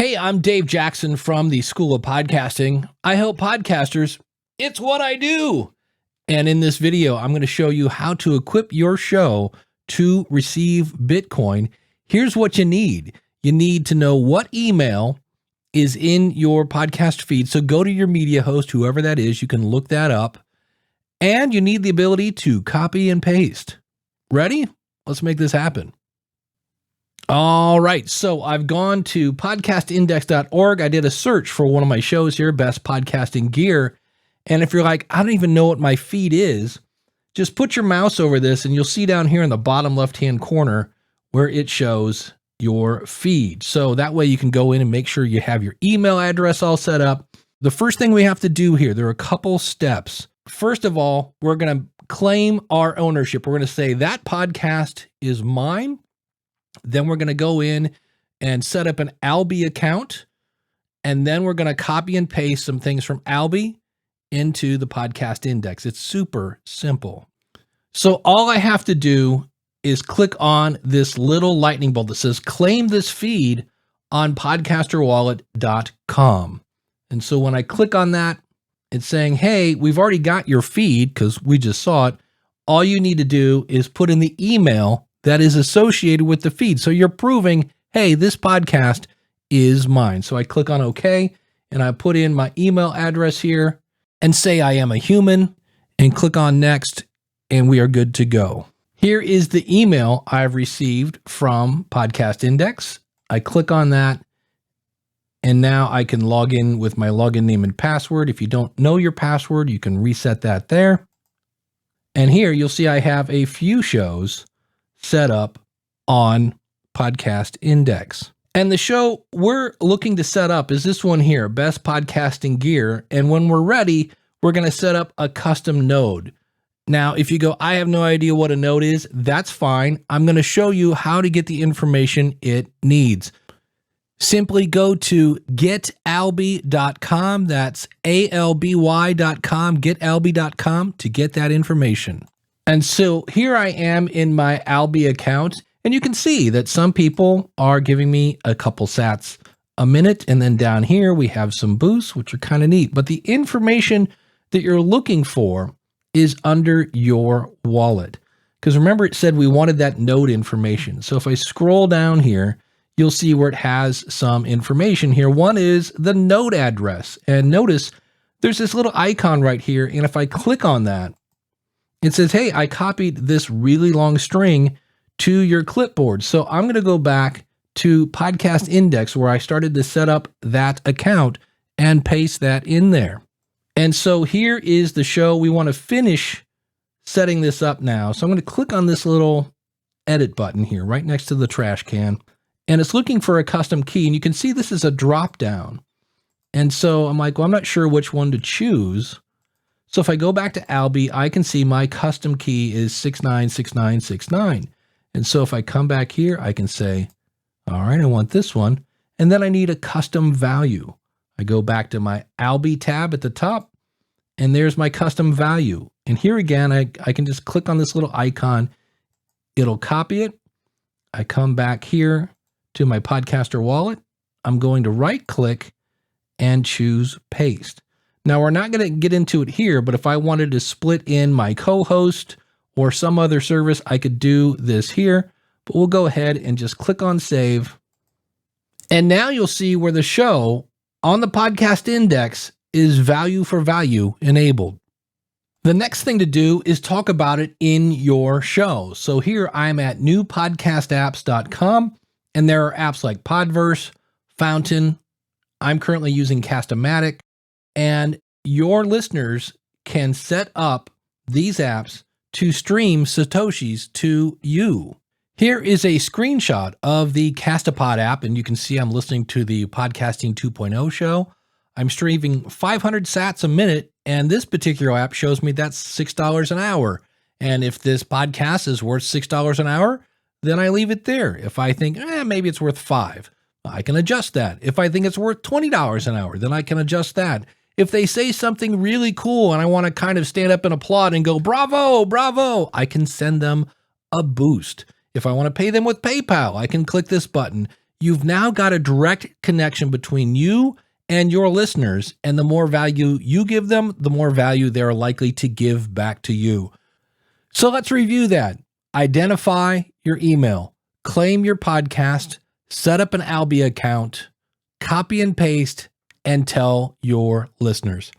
Hey, I'm Dave Jackson from the School of Podcasting. I help podcasters. It's what I do. And in this video, I'm going to show you how to equip your show to receive Bitcoin. Here's what you need. You need to know what email is in your podcast feed. So go to your media host, whoever that is, you can look that up. And you need the ability to copy and paste. Ready? Let's make this happen. All right, so I've gone to podcastindex.org. I did a search for one of my shows here, Best Podcasting Gear. And if you're like, I don't even know what my feed is, just put your mouse over this and you'll see down here in the bottom left-hand corner where it shows your feed. So that way you can go in and make sure you have your email address all set up. The first thing we have to do here, there are a couple steps. First of all, we're going to claim our ownership. We're going to say that podcast is mine. Then we're going to go in and set up an Alby account. And then we're going to copy and paste some things from Alby into the podcast index. It's super simple. So all I have to do is click on this little lightning bolt that says claim this feed on podcasterwallet.com. And so when I click on that, it's saying, hey, we've already got your feed because we just saw it. All you need to do is put in the email that is associated with the feed. So you're proving, hey, this podcast is mine. So I click on OK, and I put in my email address here and say I am a human and click on next, and we are good to go. Here is the email I've received from Podcast Index. I click on that, and now I can log in with my login name and password. If you don't know your password, you can reset that there. And here you'll see I have a few shows set up on Podcast Index. And the show we're looking to set up is this one here, Best Podcasting Gear. And when we're ready, we're going to set up a custom node. Now, if you go, I have no idea what a node is, that's fine. I'm going to show you how to get the information it needs. Simply go to getalby.com. That's ALBY.com, getalby.com to get that information. And so here I am in my Alby account, and you can see that some people are giving me a couple sats a minute. And then down here, we have some boosts, which are kind of neat. But the information that you're looking for is under your wallet. Because remember, it said we wanted that node information. So if I scroll down here, you'll see where it has some information here. One is the node address. And notice there's this little icon right here. And if I click on that, it says, hey, I copied this really long string to your clipboard. So I'm going to go back to Podcast Index where I started to set up that account and paste that in there. And so here is the show. We want to finish setting this up now. So I'm going to click on this little edit button here right next to the trash can. And it's looking for a custom key. And you can see this is a drop down. And so I'm like, well, I'm not sure which one to choose. So if I go back to Alby, I can see my custom key is 696969. And so if I come back here, I can say, all right, I want this one. And then I need a custom value. I go back to my Alby tab at the top, and there's my custom value. And here again, I can just click on this little icon. It'll copy it. I come back here to my podcaster wallet. I'm going to right click and choose paste. Now, we're not going to get into it here, but if I wanted to split in my co-host or some other service, I could do this here. But we'll go ahead and just click on save. And now you'll see where the show on the podcast index is value for value enabled. The next thing to do is talk about it in your show. So here I'm at newpodcastapps.com, and there are apps like Podverse, Fountain. I'm currently using Cast-O-Matic. And your listeners can set up these apps to stream Satoshis to you. Here is a screenshot of the Castopod app, and you can see I'm listening to the Podcasting 2.0 show. I'm streaming 500 sats a minute, and this particular app shows me that's $6 an hour. And if this podcast is worth $6 an hour, then I leave it there. If I think, maybe it's worth $5, I can adjust that. If I think it's worth $20 an hour, then I can adjust that. If they say something really cool and I want to kind of stand up and applaud and go, bravo, bravo, I can send them a boost. If I want to pay them with PayPal, I can click this button. you've now got a direct connection between you and your listeners, and the more value you give them, the more value they're likely to give back to you. So let's review that. Identify your email, claim your podcast, set up an Alby account, copy and paste, and tell your listeners.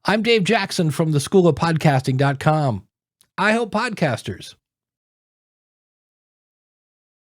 I'm Dave Jackson from the School of Podcasting.com. I help podcasters